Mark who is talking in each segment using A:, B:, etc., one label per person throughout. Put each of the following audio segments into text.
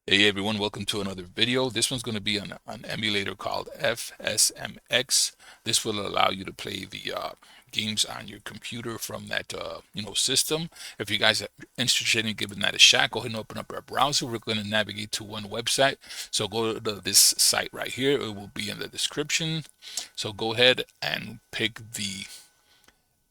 A: Hey everyone, welcome to another video. This one's going to be on an emulator called fMSX. This will allow you to play the games on your computer from that system. If you guys are interested in giving that a shot, go ahead and open up our browser. We're going to navigate to one website. So go to this site right here. It will be in the description. So go ahead and pick the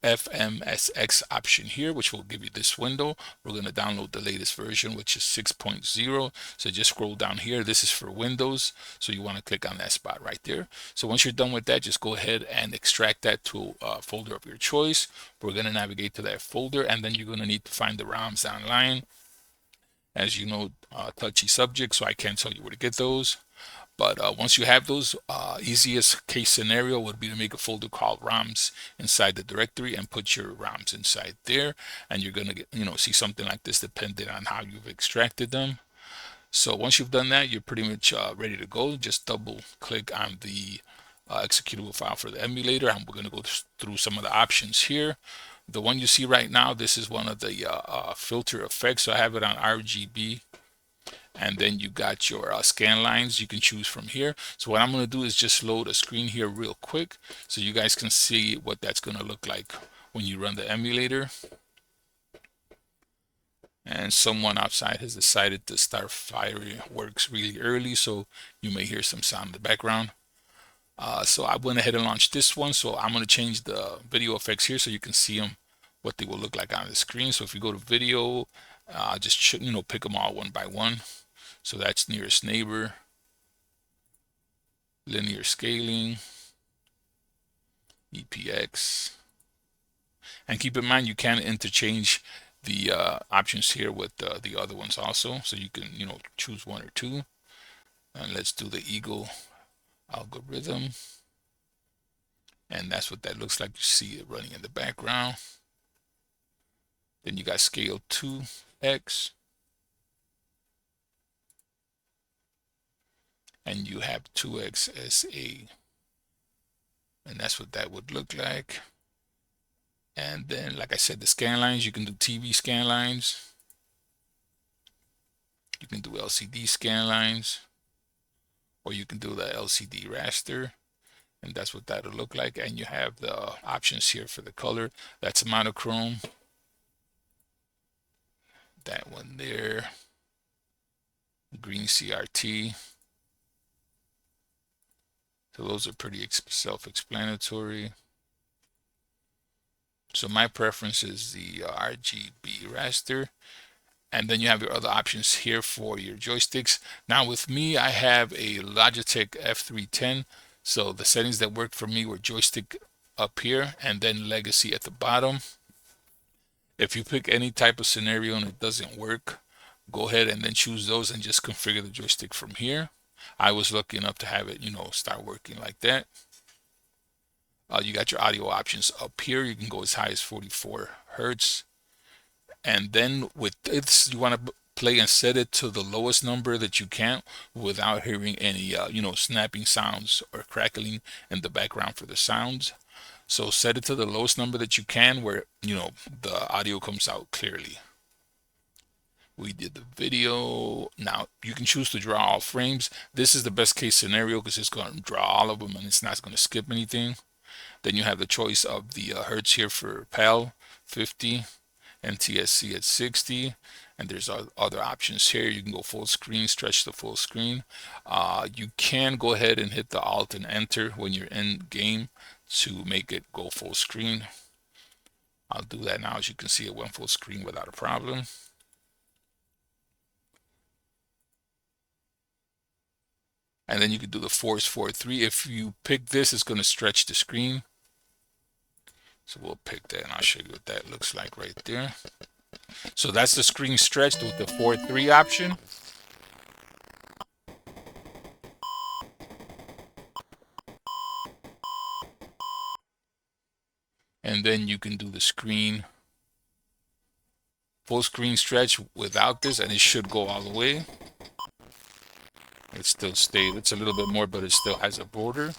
A: fMSX option here, which will give you this window. We're going to download the latest version, which is 6.0. So just scroll down here. This is for Windows. So you want to click on that spot right there. So once you're done with that, just go ahead and extract that to a folder of your choice. We're going to navigate to that folder, and then you're going to need to find the ROMs online. As you know, touchy subject, so I can't tell you where to get those. But once you have those, easiest case scenario would be to make a folder called ROMs inside the directory and put your ROMs inside there. And you're going to get, see something like this depending on how you've extracted them. So once you've done that, you're pretty much ready to go. Just double click on the executable file for the emulator. And we're going to go through some of the options here. The one you see right now, this is one of the filter effects. So I have it on RGB. And then you got your scan lines you can choose from here. So what I'm going to do is just load a screen here real quick so you guys can see what that's going to look like when you run the emulator. And someone outside has decided to start fireworks really early, so you may hear some sound in the background. So I went ahead and launched this one. So I'm going to change the video effects here so you can see them, what they will look like on the screen. So if you go to video, just pick them all one by one. So that's nearest neighbor, linear scaling, EPX. And keep in mind, you can interchange the options here with the other ones also. So you can, choose one or two. And let's do the Eagle algorithm. And that's what that looks like. You see it running in the background. Then you got scale 2x. And you have 2x as a, and that's what that would look like. And then, like I said, the scan lines, you can do TV scan lines. You can do LCD scan lines, or you can do the LCD raster. And that's what that'll look like. And you have the options here for the color. That's monochrome. That one there. Green CRT. So those are pretty self-explanatory. So my preference is the RGB raster. And then you have your other options here for your joysticks. Now with me, I have a Logitech F310. So the settings that worked for me were joystick up here and then legacy at the bottom. If you pick any type of scenario and it doesn't work, go ahead and then choose those and just configure the joystick from here. I was lucky enough to have it, start working like that. You got your audio options up here. You can go as high as 44 Hertz. And then with this, you want to play and set it to the lowest number that you can without hearing any, snapping sounds or crackling in the background for the sounds. So set it to the lowest number that you can where, the audio comes out clearly. We did the video. Now you can choose to draw all frames. This is the best case scenario because it's going to draw all of them and it's not going to skip anything. Then you have the choice of the hertz here for PAL 50, NTSC at 60, and there's other options here. You can go full screen, stretch the full screen. You can go ahead and hit the Alt and Enter when you're in game to make it go full screen. I'll do that now. As you can see, it went full screen without a problem. And then you can do the force 4:3. If you pick this, it's going to stretch the screen. So we'll pick that and I'll show you what that looks like right there. So that's the screen stretched with the 4:3 option. And then you can do the screen full screen stretch without this and it should go all the way. It still stays, it's a little bit more, but it still has a border.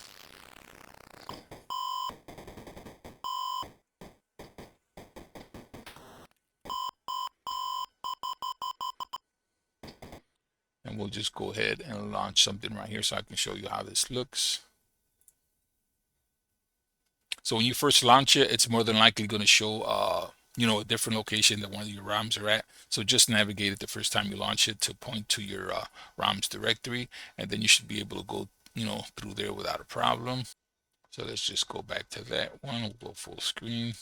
A: And and we'll just go ahead and launch something right here so I can show you how this looks. So when you first launch it, it's more than likely going to show a different location than one of your ROMs are at. So just navigate it the first time you launch it to point to your ROMs directory, and then you should be able to go through there without a problem. So let's just go back to that one. We'll go full screen.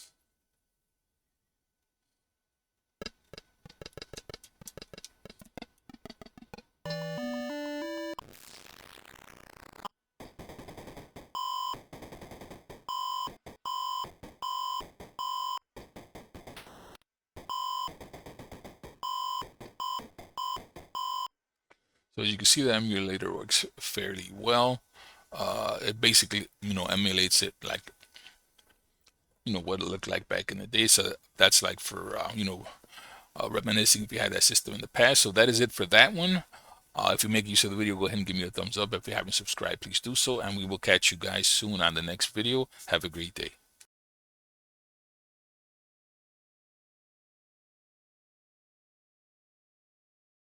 A: So as you can see, the emulator works fairly well. It basically, emulates it like, what it looked like back in the day. So that's like for, reminiscing if you had that system in the past. So that is it for that one. If you make use of the video, go ahead and give me a thumbs up. If you haven't subscribed, please do so. And we will catch you guys soon on the next video. Have a great day.